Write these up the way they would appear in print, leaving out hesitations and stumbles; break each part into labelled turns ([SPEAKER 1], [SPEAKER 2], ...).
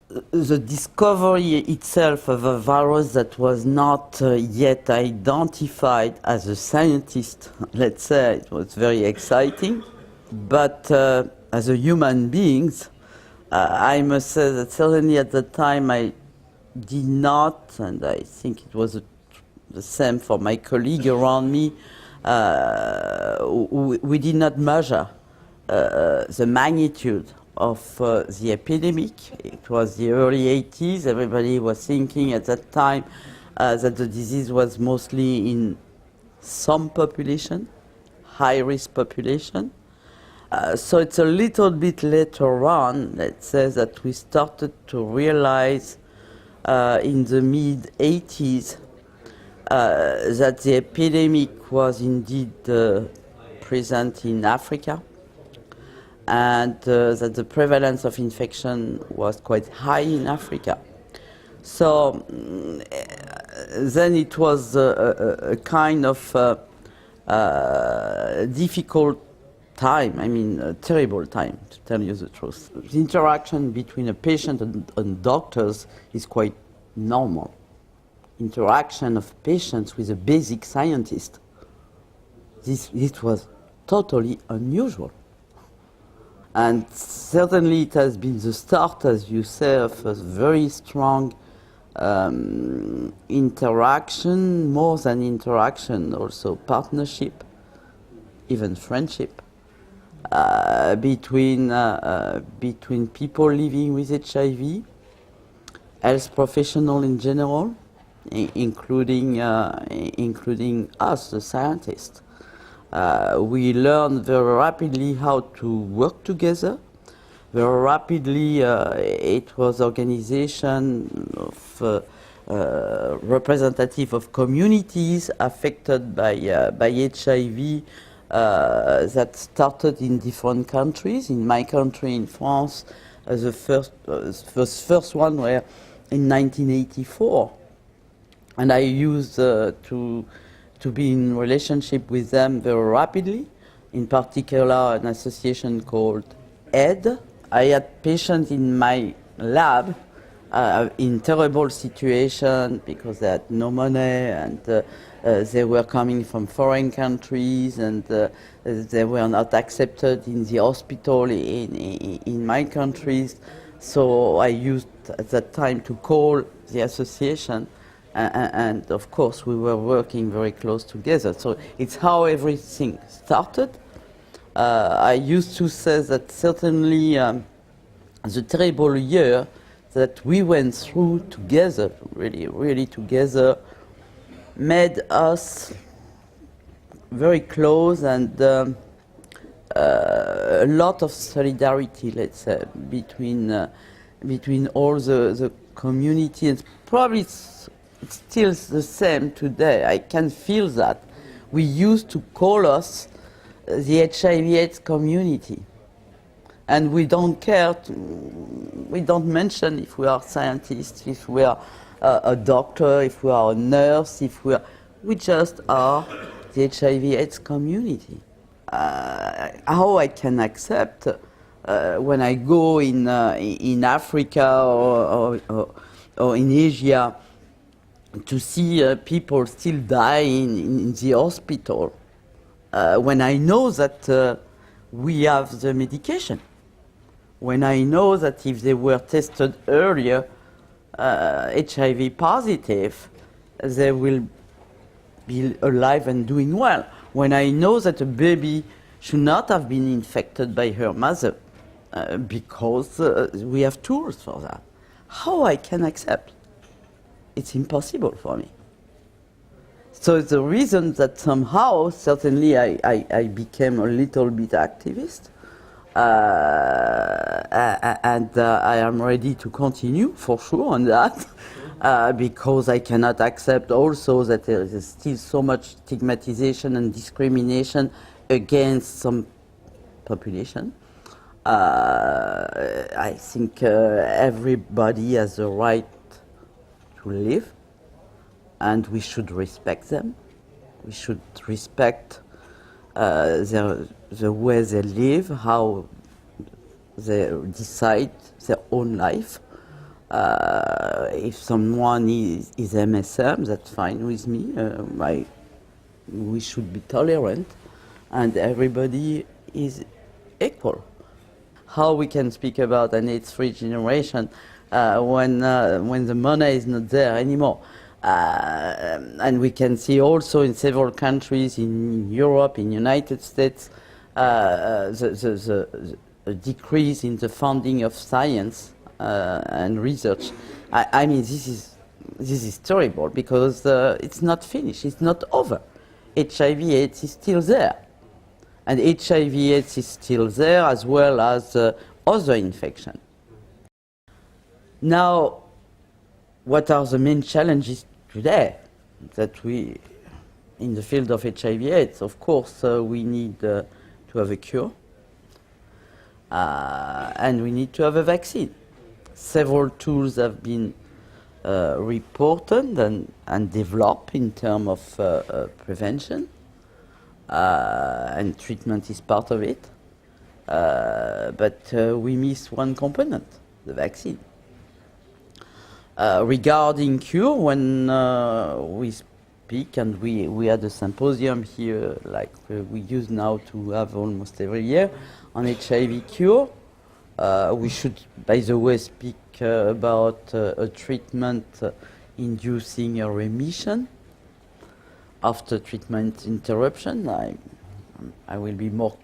[SPEAKER 1] the discovery itself of a virus that was not yet identified as a scientist, let's say, it was very exciting. But as a human beings, I must say that certainly at the time I did not, and I think it was the same for my colleague around me, we did not measure the magnitude of the epidemic. It was the early 80s. Everybody was thinking at that time that the disease was mostly in some population, high-risk population. So it's a little bit later on, let's say, that we started to realize in the mid-80s that the epidemic was indeed present in Africa, and that the prevalence of infection was quite high in Africa. So then it was a kind of difficult time, I mean a terrible time, to tell you the truth. The interaction between a patient and doctors is quite normal. Interaction of patients with a basic scientist, this was totally unusual. And certainly it has been the start, as you say, of a very strong interaction, more than interaction, also partnership, even friendship, between people living with HIV, health professionals in general, including us, the scientists. We learned very rapidly how to work together. Very rapidly, it was organization of representative of communities affected by HIV that started in different countries. In my country, in France, the first one were in 1984, and I used to be in relationship with them very rapidly, in particular an association called ED. I had patients in my lab in terrible situation because they had no money, and they were coming from foreign countries, and they were not accepted in the hospital in my countries. So I used at that time to call the association, and of course we were working very close together. So it's how everything started. I used to say that certainly the terrible year that we went through together, really together, made us very close, and a lot of solidarity, let's say, between all the community, and probably it's still the same today. I can feel that. We used to call us the HIV/AIDS community, and we don't care. We don't mention if we are scientists, if we are a doctor, if we are a nurse, we just are the HIV/AIDS community. How I can accept when I go in Africa or in Asia to see people still dying in the hospital, when I know that we have the medication, when I know that if they were tested earlier HIV positive, they will be alive and doing well. When I know that a baby should not have been infected by her mother, because we have tools for that. How I can accept? It's impossible for me. So it's the reason that somehow, certainly I became a little bit activist, and I am ready to continue for sure on that, because I cannot accept also that there is still so much stigmatization and discrimination against some population. I think everybody has the right to live, and we should respect them. We should respect the way they live, how they decide their own life. If someone is MSM, that's fine with me. We should be tolerant, and everybody is equal. How we can speak about an AIDS-free generation when the money is not there anymore? And we can see also in several countries in Europe, in United States, the decrease in the funding of science and research. I mean, this is terrible because it's not finished. It's not over. HIV/AIDS is still there, and HIV/AIDS is still there as well as other infections. Now, what are the main challenges today that we, in the field of HIV/AIDS? Of course, we need to have a cure, and we need to have a vaccine. Several tools have been reported and developed in terms of prevention, and treatment is part of it. But we miss one component, the vaccine. Regarding cure, when we speak, and we had a symposium here, like we use now to have almost every year, on HIV cure, we should, by the way, speak about a treatment inducing a remission after treatment interruption. I will be more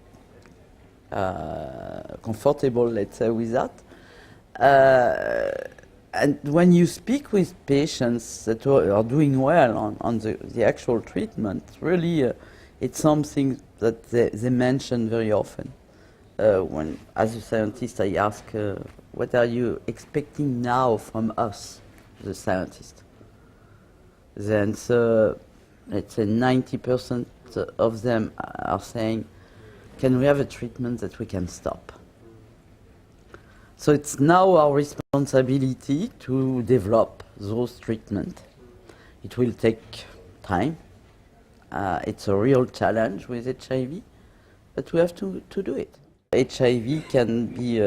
[SPEAKER 1] comfortable, let's say, with that. And when you speak with patients that are doing well on the actual treatment, really it's something that they mention very often. When, as a scientist, I ask, what are you expecting now from us, the scientists? The answer, let's say 90% of them are saying, can we have a treatment that we can stop? So it's now our responsibility to develop those treatments. It will take time. It's a real challenge with HIV, but we have to do it. HIV can be,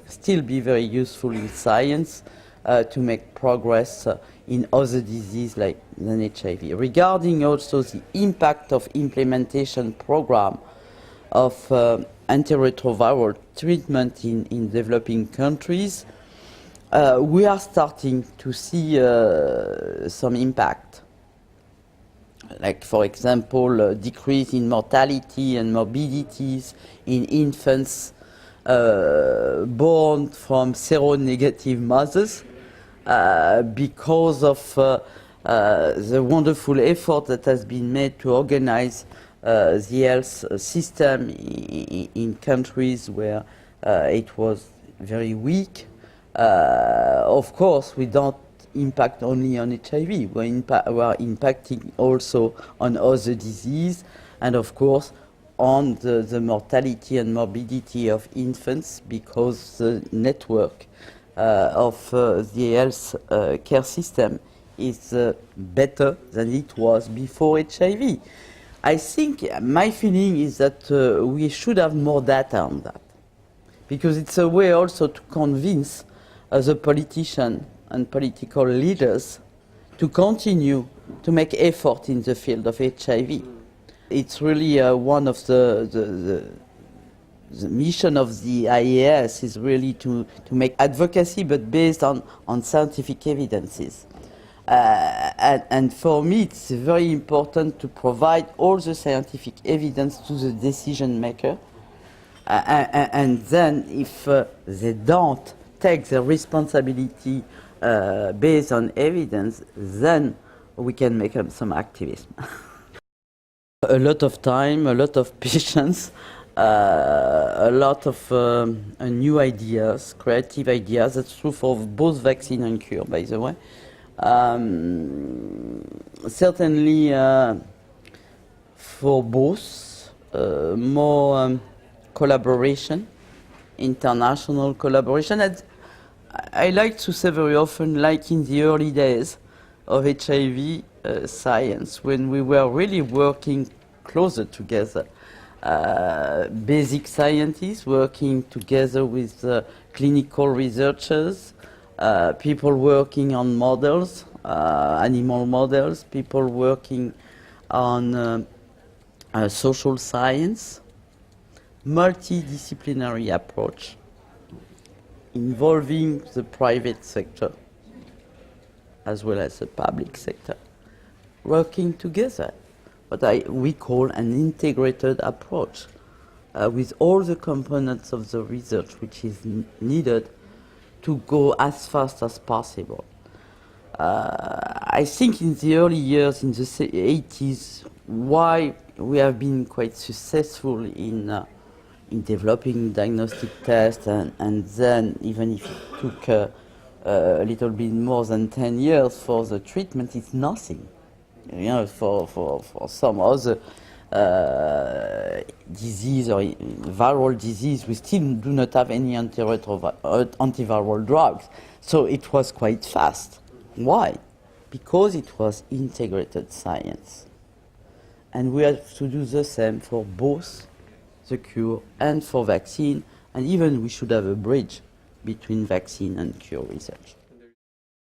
[SPEAKER 1] still be very useful in science to make progress in other diseases like than HIV. Regarding also the impact of implementation program of antiretroviral treatment in developing countries, we are starting to see some impact. Like, for example, decrease in mortality and morbidities in infants born from seronegative mothers because of the wonderful effort that has been made to organize the health system in countries where it was very weak. Of course, we don't impact only on HIV, we are impacting also on other diseases, and of course on the mortality and morbidity of infants, because the network of the health care system is better than it was before HIV. I think my feeling is that we should have more data on that, because it's a way also to convince the politicians and political leaders to continue to make effort in the field of HIV. It's really one of the mission of the IAS is really to make advocacy, but based on scientific evidences. And for me, it's very important to provide all the scientific evidence to the decision maker. And then if they don't take the responsibility based on evidence, then we can make some activism. A lot of time, a lot of patience, a lot of new ideas, creative ideas. That's true for both vaccine and cure, by the way. Certainly for both, more collaboration, international collaboration. And I like to say very often, like in the early days of HIV science, when we were really working closer together, basic scientists working together with clinical researchers, people working on models, animal models, people working on social science, multidisciplinary approach involving the private sector as well as the public sector, working together, what we call an integrated approach with all the components of the research which is needed to go as fast as possible. I think in the early years, in the 80s, why we have been quite successful in developing diagnostic tests, and then even if it took a little bit more than 10 years for the treatment, it's nothing. You know, for some other disease or viral disease, we still do not have any antiviral drugs. So it was quite fast. Why? Because it was integrated science. And we have to do the same for both the cure and for vaccine, and even we should have a bridge between vaccine and cure research.